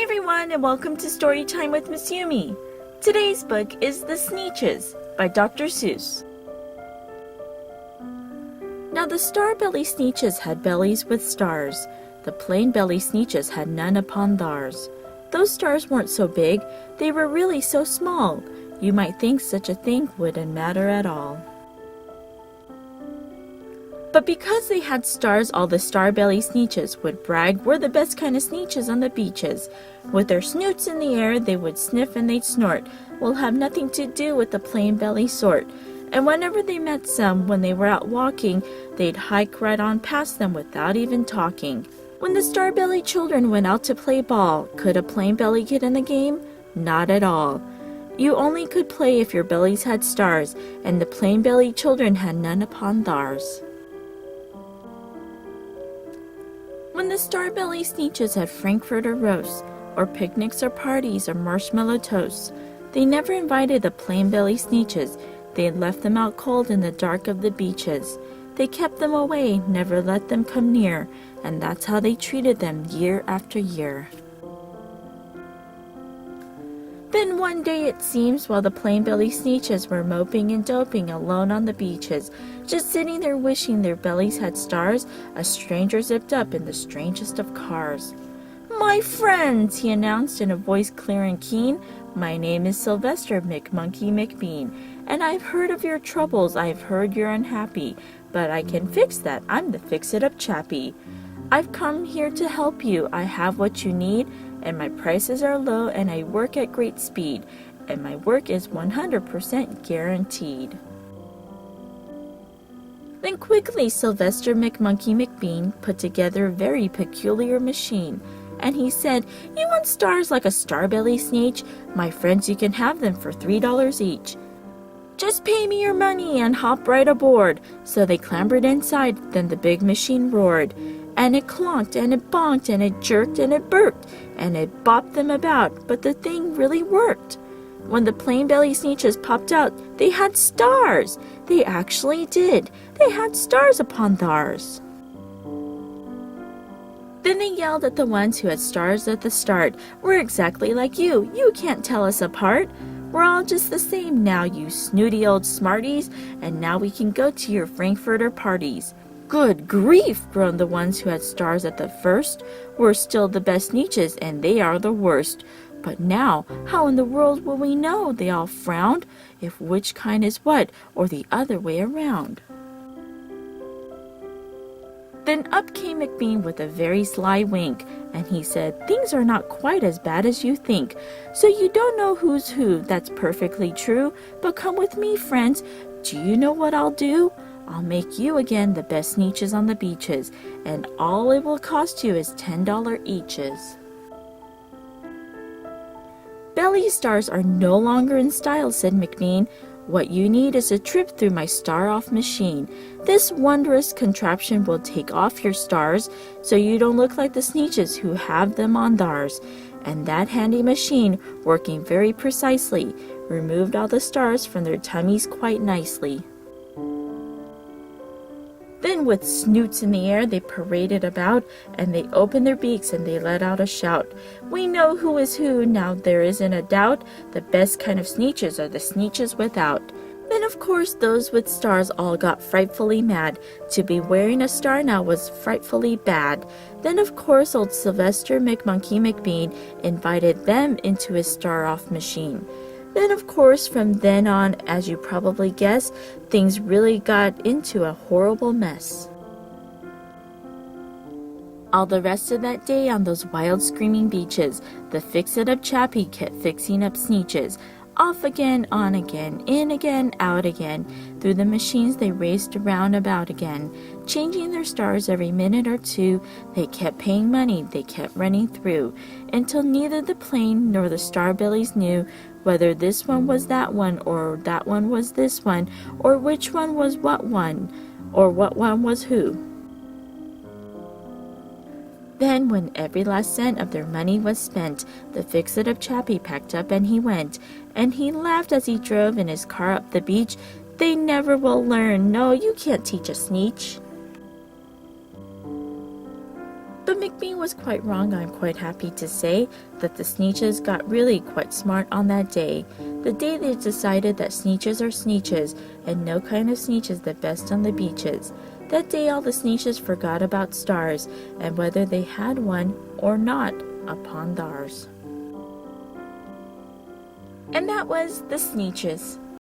everyone, and welcome to Storytime with Miss Yumi. Today's book is The Sneetches by Dr. Seuss. Now the star-belly Sneetches had bellies with stars. The plain-belly Sneetches had none upon theirs. Those stars weren't so big, they were really so small. You might think such a thing wouldn't matter at all. But because they had stars, all the star-belly Sneetches would brag we're the best kind of Sneetches on the beaches. With their snoots in the air, they would sniff and they'd snort. We'll have nothing to do with the plain-belly sort. And whenever they met some, when they were out walking, they'd hike right on past them without even talking. When the star-belly children went out to play ball, could a plain belly get in the game? Not at all. You only could play if your bellies had stars, and the plain-belly children had none upon theirs. When the star-belly Sneetches had frankfurter roasts, or picnics or parties or marshmallow toasts, they never invited the plain-belly Sneetches. They had left them out cold in the dark of the beaches. They kept them away, never let them come near, and that's how they treated them year after year. Then one day it seems, while the plain-belly Sneetches were moping and doping alone on the beaches, just sitting there wishing their bellies had stars, a stranger zipped up in the strangest of cars. "My friends," he announced in a voice clear and keen, "my name is Sylvester McMonkey McBean, and I've heard of your troubles, I've heard you're unhappy, but I can fix that, I'm the fix-it-up chappie. I've come here to help you, I have what you need, and my prices are low, and I work at great speed, and my work is 100% guaranteed." Then quickly Sylvester McMonkey McBean put together a very peculiar machine, and he said, "You want stars like a star-belly Sneetch? My friends, you can have them for $3 each. Just pay me your money and hop right aboard." So they clambered inside, then the big machine roared, and it clonked, and it bonked, and it jerked, and it burked, and it bopped them about, but the thing really worked. When the plain-belly Sneetches popped out, they had stars! They actually did. They had stars upon theirs. Then they yelled at the ones who had stars at the start. "We're exactly like you. You can't tell us apart. We're all just the same now, you snooty old smarties, and now we can go to your frankfurter parties." "Good grief," groaned the ones who had stars at the first. "We're still the best Sneetches, and they are the worst. But now, how in the world will we know," they all frowned, "if which kind is what, or the other way around?" Then up came McBean with a very sly wink, and he said, "Things are not quite as bad as you think. So you don't know who's who, that's perfectly true. But come with me, friends. Do you know what I'll do? I'll make you again the best Sneetches on the beaches, and all it will cost you is $10 eaches." "Belly stars are no longer in style," said McBean. "What you need is a trip through my star-off machine. This wondrous contraption will take off your stars, so you don't look like the Sneetches who have them on theirs." And that handy machine, working very precisely, removed all the stars from their tummies quite nicely. Then with snoots in the air they paraded about, and they opened their beaks and they let out a shout. "We know who is who, now there isn't a doubt. The best kind of Sneetches are the Sneetches without." Then of course those with stars all got frightfully mad. To be wearing a star now was frightfully bad. Then of course old Sylvester McMonkey McBean invited them into his star-off machine. Then of course from then on, as you probably guess, things really got into a horrible mess. All the rest of that day on those wild screaming beaches, the fix-it-up chappie kept fixing up Sneetches. Off again, on again, in again, out again. Through the machines they raced around about again, changing their stars every minute or two. They kept paying money, they kept running through, until neither the plain nor the star-bellies knew whether this one was that one, or that one was this one, or which one was what one, or what one was who. Then, when every last cent of their money was spent, the fix-it-up chappie packed up and he went, and he laughed as he drove in his car up the beach. "They never will learn. No, you can't teach a Sneetch." But McBean was quite wrong, I'm quite happy to say, that the Sneetches got really quite smart on that day. The day they decided that Sneetches are Sneetches, and no kind of Sneetch is the best on the beaches. That day all the Sneetches forgot about stars, and whether they had one or not upon theirs. And that was the Sneetches.